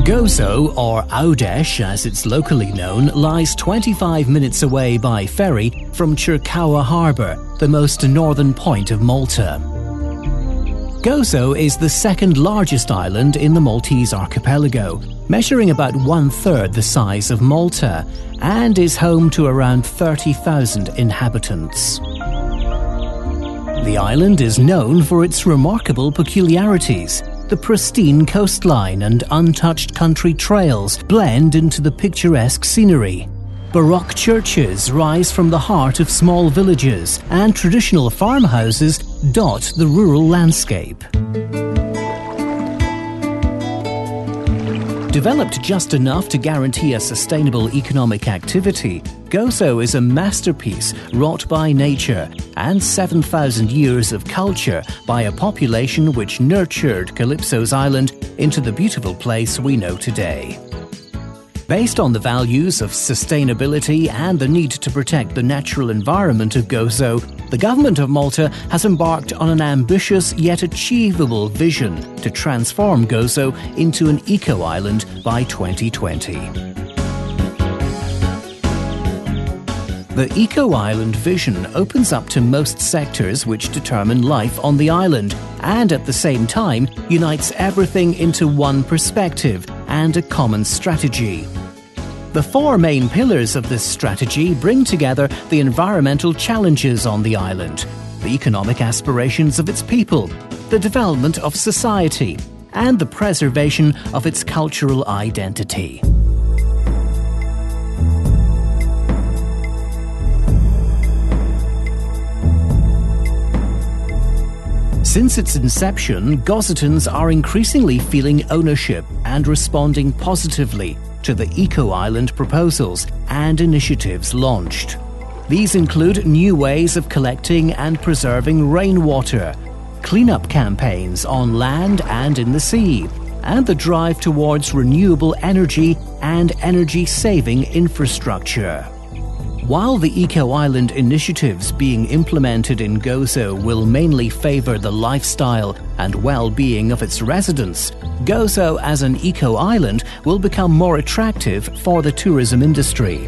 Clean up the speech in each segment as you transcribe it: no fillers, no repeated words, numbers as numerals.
Gozo, or Audesh as it's locally known, lies 25 minutes away by ferry from Chirkawa Harbour, the most northern point of Malta. Gozo is the second largest island in the Maltese archipelago, measuring about one-third the size of Malta, and is home to around 30,000 inhabitants. The island is known for its remarkable peculiarities. The pristine coastline and untouched country trails blend into the picturesque scenery. Baroque churches rise from the heart of small villages, and traditional farmhouses dot the rural landscape. Developed just enough to guarantee a sustainable economic activity, Gozo is a masterpiece wrought by nature and 7,000 years of culture by a population which nurtured Calypso's island into the beautiful place we know today. Based on the values of sustainability and the need to protect the natural environment of Gozo, the government of Malta has embarked on an ambitious yet achievable vision to transform Gozo into an eco-island by 2020. The eco-island vision opens up to most sectors which determine life on the island, and at the same time unites everything into one perspective and a common strategy. The four main pillars of this strategy bring together the environmental challenges on the island, the economic aspirations of its people, the development of society, and the preservation of its cultural identity. Since its inception, Gozotans are increasingly feeling ownership and responding positively to the eco-island proposals and initiatives launched. These include new ways of collecting and preserving rainwater, cleanup campaigns on land and in the sea, and the drive towards renewable energy and energy-saving infrastructure. While the eco-island initiatives being implemented in Gozo will mainly favour the lifestyle and well-being of its residents, Gozo as an eco-island will become more attractive for the tourism industry.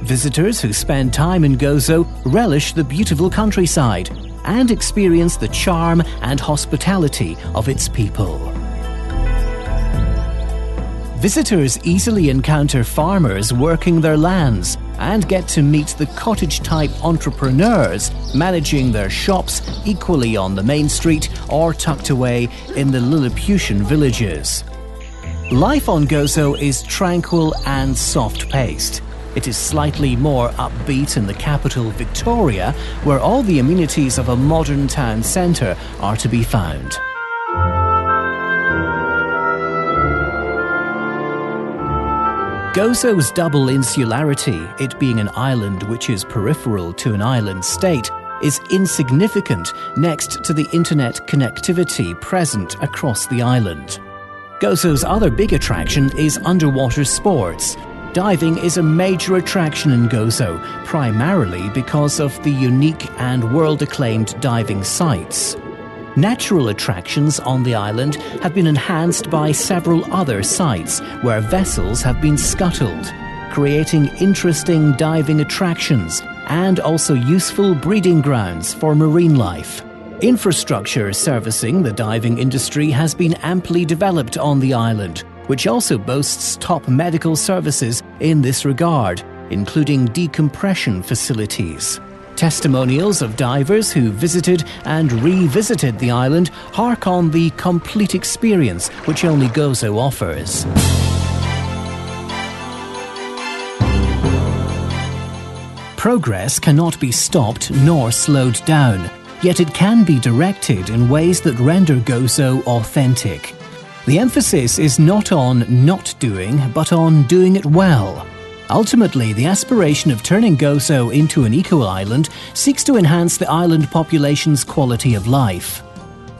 Visitors who spend time in Gozo relish the beautiful countryside and experience the charm and hospitality of its people. Visitors easily encounter farmers working their lands and get to meet the cottage-type entrepreneurs managing their shops equally on the main street or tucked away in the Lilliputian villages. Life on Gozo is tranquil and soft-paced. It is slightly more upbeat in the capital, Victoria, where all the amenities of a modern town centre are to be found. Gozo's double insularity, it being an island which is peripheral to an island state, is insignificant next to the internet connectivity present across the island. Gozo's other big attraction is underwater sports. Diving is a major attraction in Gozo, primarily because of the unique and world-acclaimed diving sites. Natural attractions on the island have been enhanced by several other sites where vessels have been scuttled, creating interesting diving attractions and also useful breeding grounds for marine life. Infrastructure servicing the diving industry has been amply developed on the island, which also boasts top medical services in this regard, including decompression facilities. Testimonials of divers who visited and revisited the island hark on the complete experience which only Gozo offers. Progress cannot be stopped nor slowed down, yet it can be directed in ways that render Gozo authentic. The emphasis is not on not doing, but on doing it well. Ultimately, the aspiration of turning Gozo into an eco-island seeks to enhance the island population's quality of life.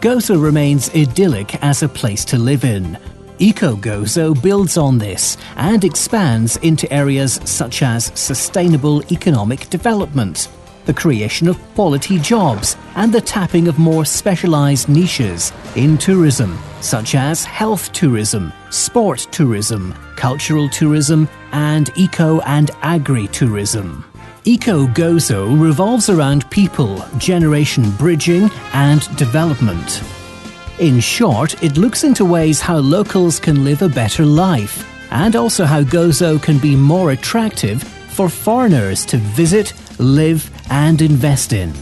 Gozo remains idyllic as a place to live in. Eco-Gozo builds on this and expands into areas such as sustainable economic development, the creation of quality jobs, and the tapping of more specialised niches in tourism, such as health tourism, sport tourism, cultural tourism, and eco and agri-tourism. Eco Gozo revolves around people, generation bridging, and development. In short, it looks into ways how locals can live a better life, and also how Gozo can be more attractive for foreigners to visit, live, and invest in.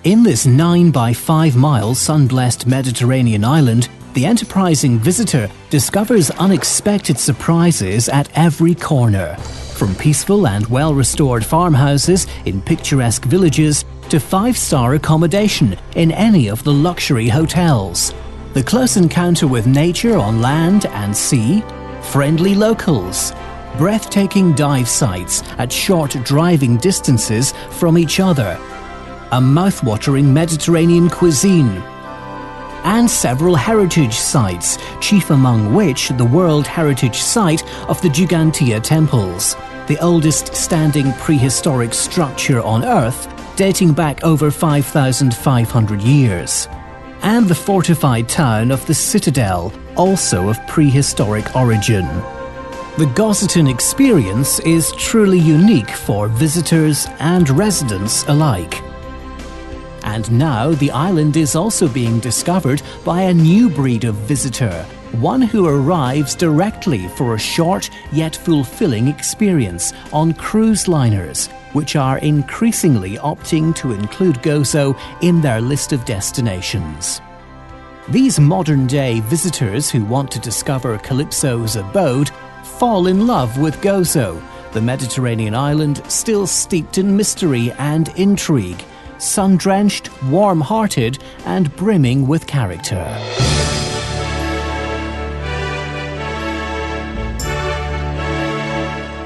In this 9 by 5 mile sun-blessed Mediterranean island, the enterprising visitor discovers unexpected surprises at every corner. From peaceful and well-restored farmhouses in picturesque villages to 5-star accommodation in any of the luxury hotels. The close encounter with nature on land and sea, friendly locals, breathtaking dive sites at short driving distances from each other, a mouth-watering Mediterranean cuisine, and several heritage sites, chief among which the World Heritage Site of the Gigantia Temples, the oldest standing prehistoric structure on Earth, dating back over 5,500 years, and the fortified town of the Citadel, also of prehistoric origin. The Gozo experience is truly unique for visitors and residents alike. And now the island is also being discovered by a new breed of visitor, one who arrives directly for a short yet fulfilling experience on cruise liners, which are increasingly opting to include Gozo in their list of destinations. These modern-day visitors who want to discover Calypso's abode fall in love with Gozo, the Mediterranean island still steeped in mystery and intrigue, sun-drenched, warm-hearted, and brimming with character.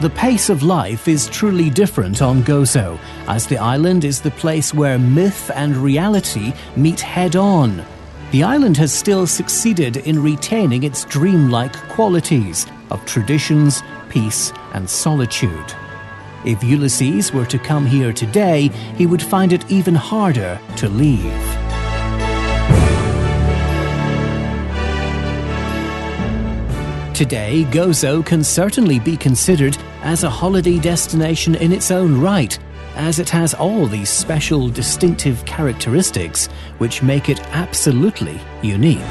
The pace of life is truly different on Gozo, as the island is the place where myth and reality meet head-on. The island has still succeeded in retaining its dreamlike qualities of traditions, peace, and solitude. If Ulysses were to come here today, he would find it even harder to leave. Today, Gozo can certainly be considered as a holiday destination in its own right, as it has all these special, distinctive characteristics which make it absolutely unique.